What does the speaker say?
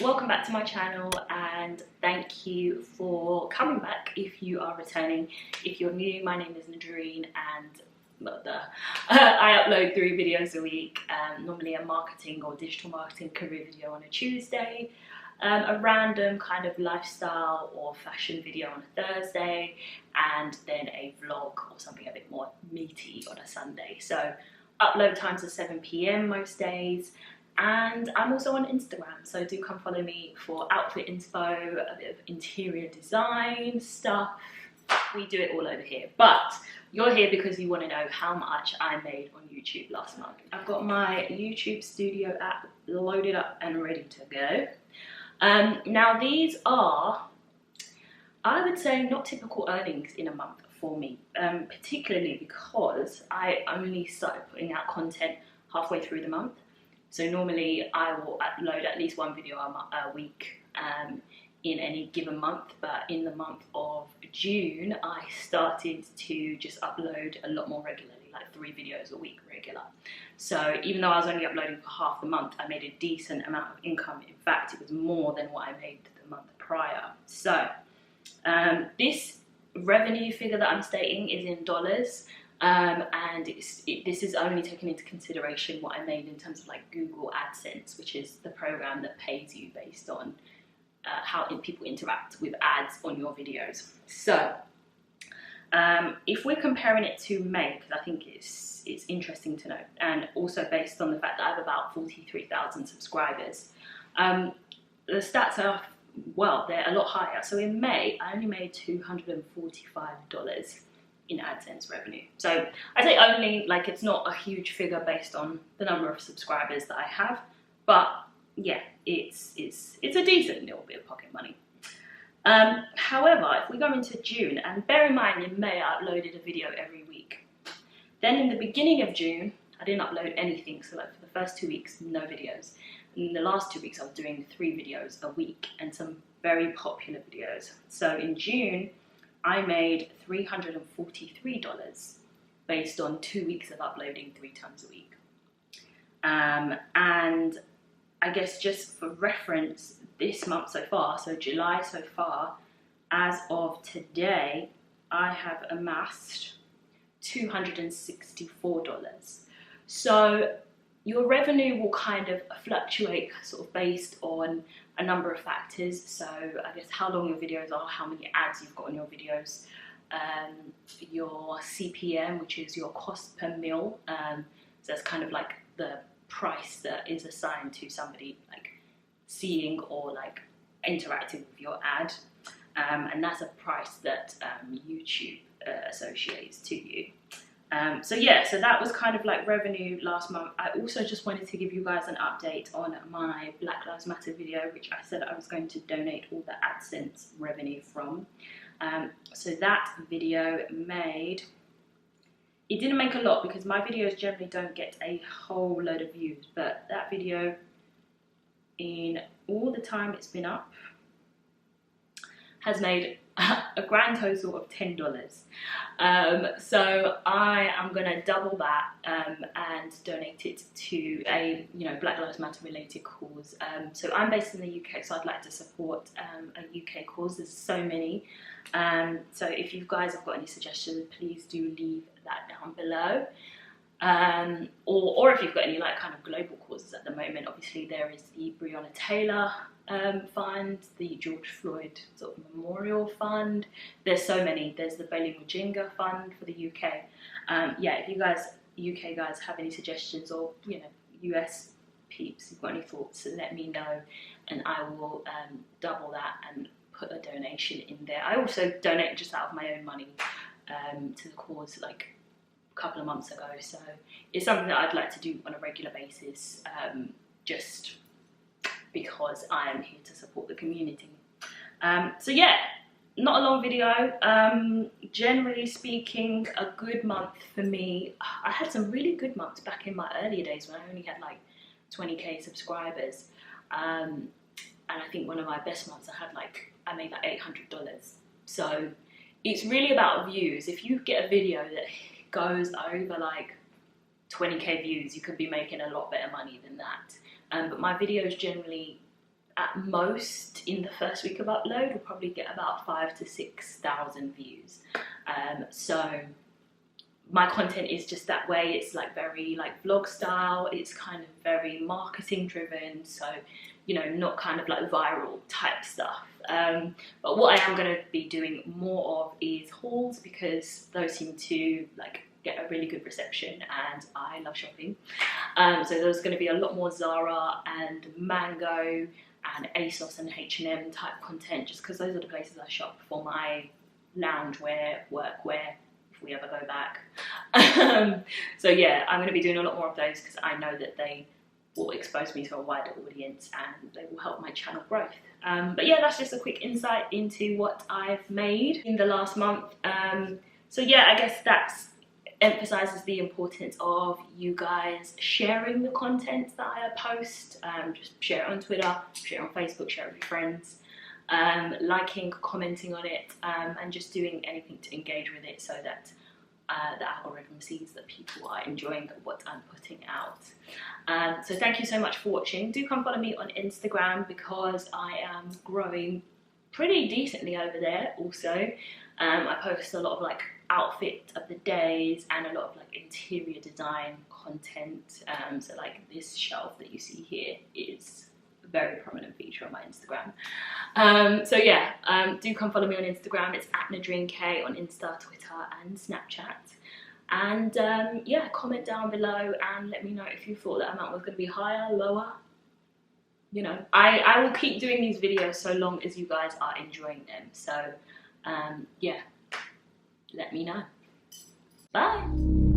Welcome back to my channel, and thank you for coming back if you are returning. If you're new, my name is Nodreen, and I upload 3 videos a week, normally a marketing or digital marketing career video on a Tuesday, a random kind of lifestyle or fashion video on a Thursday, and then a vlog or something a bit more meaty on a Sunday. So upload times are 7 PM most days. And I'm also on Instagram, so do come follow me for outfit info, a bit of interior design stuff. We do it all over here. But you're here because you want to know how much I made on YouTube last month. I've got my YouTube Studio app loaded up and ready to go. Now these are, I would say, not typical earnings in a month for me, particularly because I only started putting out content halfway through the month. So normally I will upload at least 1 video a week in any given month, but in the month of June I started to just upload a lot more regularly, like 3 videos a week regular. So even though I was only uploading for half the month, I made a decent amount of income. In fact, it was more than what I made the month prior. So this revenue figure that I'm stating is in dollars. And this is only taking into consideration what I made in terms of like Google AdSense, which is the program that pays you based on how people interact with ads on your videos. So if we're comparing it to May, because I think it's interesting to know, and also based on the fact that I have about 43,000 subscribers, the stats are, well, they're a lot higher. So in May, I only made $245 in AdSense revenue. So I say only, like it's not a huge figure based on the number of subscribers that I have, but yeah, it's a decent little bit of pocket money. However, if we go into June, and bear in mind in May I uploaded a video every week. Then in the beginning of June, I didn't upload anything. So like for the first 2 weeks, no videos. In the last 2 weeks, I was doing 3 videos a week and some very popular videos. So in June, I made $343 based on 2 weeks of uploading 3 times a week. And I guess just for reference, this month so far, so July so far, as of today, I have amassed $264. So your revenue will kind of fluctuate sort of based on a number of factors. So I guess how long your videos are, how many ads you've got on your videos, your CPM, which is your cost per mil. So that's kind of like the price that is assigned to somebody like seeing or like interacting with your ad. And that's a price that YouTube associates to you. So yeah, so that was kind of like revenue last month. I also just wanted to give you guys an update on my Black Lives Matter video, which I said I was going to donate all the AdSense revenue from. So that video made, it didn't make a lot because my videos generally don't get a whole load of views, but that video, in all the time it's been up, has made a grand total of $10. So I am gonna double that and donate it to a Black Lives Matter related cause. So I'm based in the UK, so I'd like to support a UK cause. There's so many. So if you guys have got any suggestions, please do leave that down below. Or if you've got any like kind of global causes at the moment, obviously there is the Breonna Taylor fund, the George Floyd sort of memorial fund. There's so many. There's the Bailey Mujinga fund for the UK. Yeah, if you guys, UK guys, have any suggestions, or US peeps, you've got any thoughts, let me know, and I will double that and put a donation in there. I also donate just out of my own money to the cause like a couple of months ago, so it's something that I'd like to do on a regular basis, just because I am here to support the community. So yeah, not a long video. Generally speaking, a good month for me. I had some really good months back in my earlier days when I only had like 20k subscribers, and I think one of my best months I made like $800. So it's really about views. If you get a video that goes over like 20k views, you could be making a lot better money than that. But my videos generally at most in the first week of upload will probably get about 5,000 to 6,000 views. So my content is just that way. It's like very like vlog style. It's kind of very marketing driven. So, you know, not kind of like viral type stuff. But what I am going to be doing more of is hauls, because those seem to like get a really good reception and I love shopping. So there's going to be a lot more Zara and Mango and ASOS and H&M type content, just because those are the places I shop for my loungewear, workwear, if we ever go back. So yeah, I'm going to be doing a lot more of those because I know that they will expose me to a wider audience and they will help my channel growth. But yeah, that's just a quick insight into what I've made in the last month. So yeah, I guess that's emphasizes the importance of you guys sharing the content that I post. Just share it on Twitter, share it on Facebook, share it with your friends, liking, commenting on it, and just doing anything to engage with it so that the algorithm sees that people are enjoying what I'm putting out. So thank you so much for watching. Do come follow me on Instagram because I am growing pretty decently over there also. I post a lot of like outfit of the days and a lot of like interior design content. So like this shelf that you see here is a very prominent feature on my Instagram. So yeah, do come follow me on Instagram. It's at Nodreen K on Insta, Twitter and Snapchat. And yeah, comment down below and let me know if you thought that amount was going to be higher, lower. You know, I will keep doing these videos so long as you guys are enjoying them. So yeah, let me know. Bye.